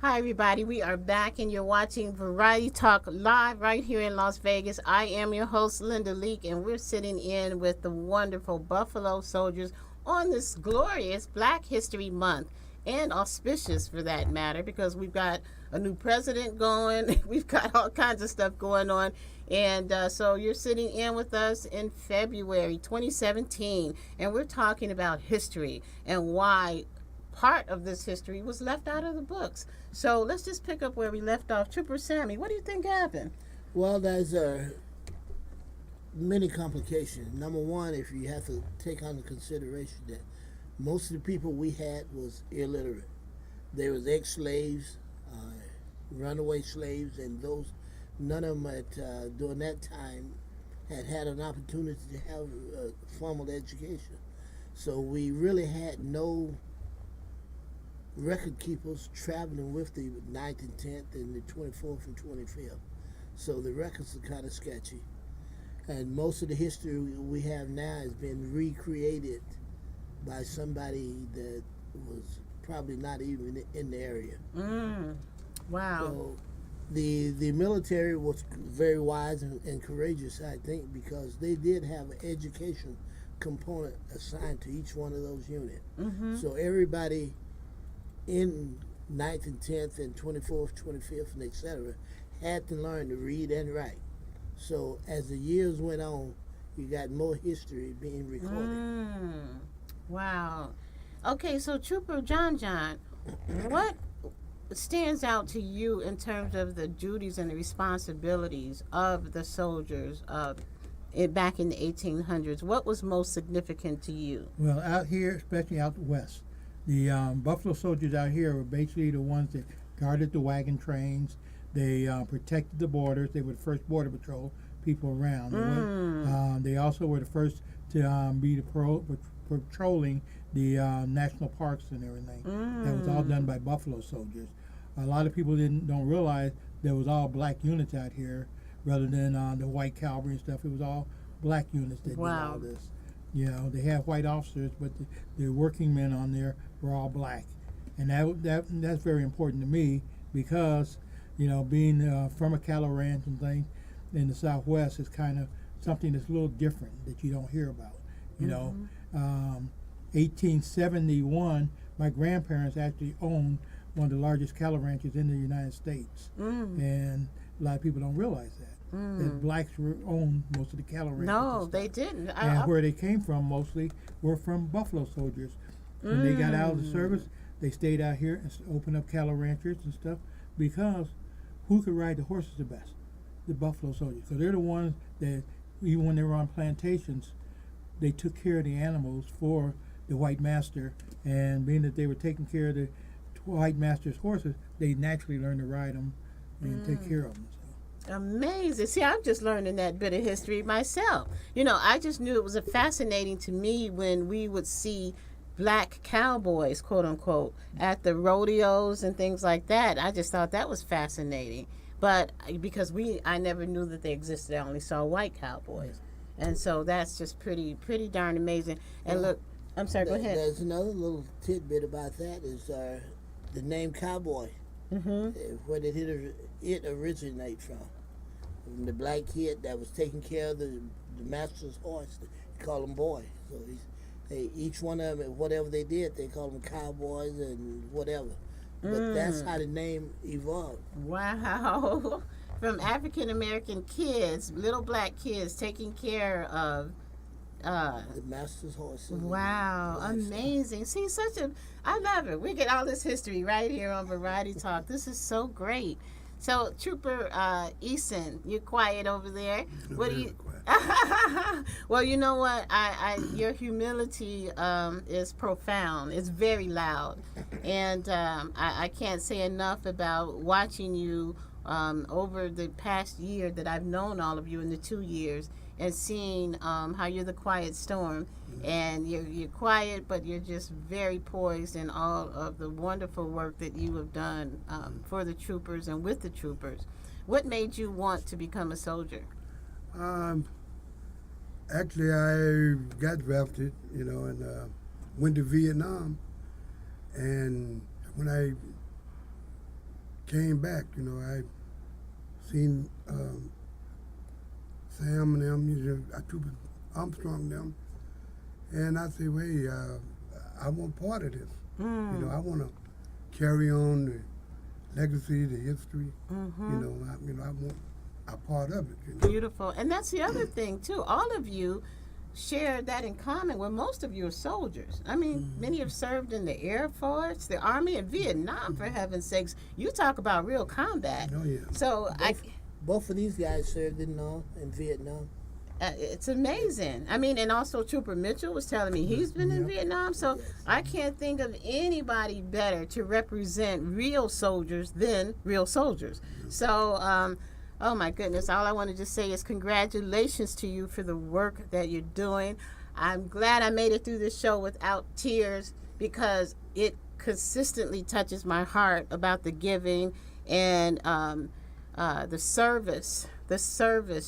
Hi, everybody. We are back, and you're watching Variety Talk live right here in Las Vegas. I am your host, Linda Leak, and we're sitting in with the wonderful Buffalo Soldiers on this glorious Black History Month, and auspicious for that matter, because we've got a new president going. We've got all kinds of stuff going on. And so you're sitting in with us in February 2017, and we're talking about history and why part of this history was left out of the books. So let's just pick up where we left off. Trooper Sammy, what do you think happened? Well, there's many complications. Number one, if you have to take under consideration that most of the people we had was illiterate. There was ex-slaves, runaway slaves, and those none of them at during that time had an opportunity to have a formal education. So we really had no record keepers traveling with the 9th and 10th and the 24th and 25th. So the records are kind of sketchy. And most of the history we have now has been recreated by somebody that was probably not even in the area. Wow. So the military was very wise and courageous, I think, because they did have an education component assigned to each one of those units. So everybody in 9th and 10th and 24th, 25th, and etc. had to learn to read and write. So as the years went on, you got more history being recorded. Wow. Okay, so Trooper John, what stands out to you in terms of the duties and the responsibilities of the soldiers back in the 1800s? What was most significant to you? Well, out here, especially out west, the Buffalo Soldiers out here were basically the ones that guarded the wagon trains. They protected the borders. They were the first border patrol people around. They also were the first to be patrolling the national parks and everything. That was all done by Buffalo Soldiers. A lot of people don't realize there was all black units out here rather than the white cavalry and stuff. It was all black units that did all this. You know, they had white officers, but the working men on there were all black, and that's very important to me because, you know, being from a cattle ranch and things in the Southwest is kind of something that's a little different that you don't hear about. You know, 1871, my grandparents actually owned one of the largest cattle ranches in the United States, and a lot of people don't realize that. That blacks owned most of the cattle ranches. No, they didn't. And where they came from mostly were from Buffalo Soldiers. When they got out of the service, they stayed out here and opened up cattle ranchers and stuff because who could ride the horses the best? The Buffalo Soldiers. So they're the ones that, even when they were on plantations, they took care of the animals for the white master. And being that they were taking care of the white master's horses, they naturally learned to ride them and take care of them. Amazing. See, I'm just learning that bit of history myself. You know, I just knew it was fascinating to me when we would see black cowboys, quote unquote, at the rodeos and things like that. I just thought that was fascinating. But because I never knew that they existed. I only saw white cowboys. And so that's just pretty darn amazing. And look, I'm sorry, go ahead. There's another little tidbit about that is the name cowboy. Where did it originate from? From the black kid that was taking care of the master's horse. They call him boy. So each one of them, whatever they did, they called them cowboys and whatever. But that's how the name evolved. Wow. From African American kids, little black kids taking care of the master's horses. Wow, amazing. See, I love it. We get all this history right here on Variety Talk. This is so great. So, Trooper Eason, you're quiet over there. What do you? Well, you know what? Your humility is profound. It's very loud, and I can't say enough about watching you over the past year that I've known all of you in the 2 years, and seeing how you're the quiet storm, and you're quiet, but you're just very poised in all of the wonderful work that you have done for the troopers and with the troopers. What made you want to become a soldier? Actually, I got drafted, and went to Vietnam. And when I came back. You know, I seen Sam and them, Trooper Armstrong and them, and I said, well, hey, I want part of this. You know, I want to carry on the legacy, the history. You know, I want a part of it. You know? Beautiful. And that's the other thing, too. All of you share that in common, where most of you are soldiers. I mean, many have served in the Air Force, the Army, and Vietnam, for heaven's sakes. You talk about real combat. Oh, yeah. So Both of these guys served in Vietnam. it's amazing. I mean, and also Trooper Mitchell was telling me he's been in Vietnam. So I can't think of anybody better to represent real soldiers than real soldiers. So, oh my goodness, all I want to just say is congratulations to you for the work that you're doing. I'm glad I made it through this show without tears, because it consistently touches my heart about the giving and the service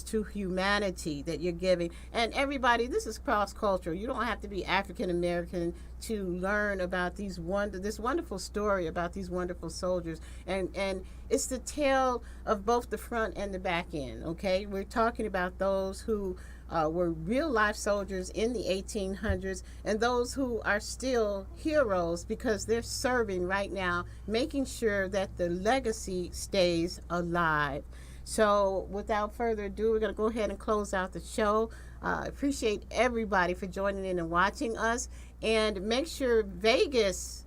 to humanity that you're giving. And everybody, this is cross-cultural. You don't have to be African American to learn about this wonderful story about these wonderful soldiers. And it's the tale of both the front and the back end, okay? We're talking about those who were real-life soldiers in the 1800s, and those who are still heroes because they're serving right now, making sure that the legacy stays alive. So without further ado, we're going to go ahead and close out the show. Appreciate everybody for joining in and watching us. And make sure Vegas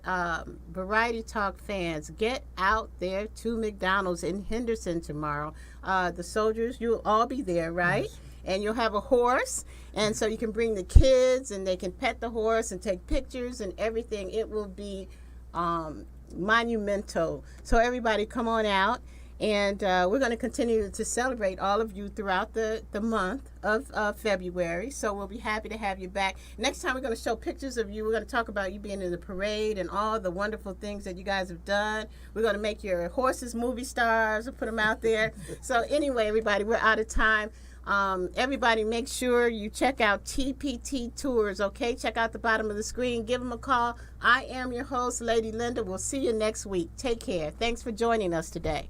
Variety Talk fans get out there to McDonald's in Henderson tomorrow. The soldiers, you'll all be there, right? Yes. And you'll have a horse. And so you can bring the kids and they can pet the horse and take pictures and everything. It will be monumental. So everybody come on out. And we're going to continue to celebrate all of you throughout the month of February. So we'll be happy to have you back. Next time we're going to show pictures of you. We're going to talk about you being in the parade and all the wonderful things that you guys have done. We're going to make your horses movie stars and put them out there. So anyway, everybody, we're out of time. Everybody make sure you check out TPT Tours, okay? Check out the bottom of the screen. Give them a call. I am your host, Lady Linda. We'll see you next week. Take care. Thanks for joining us today.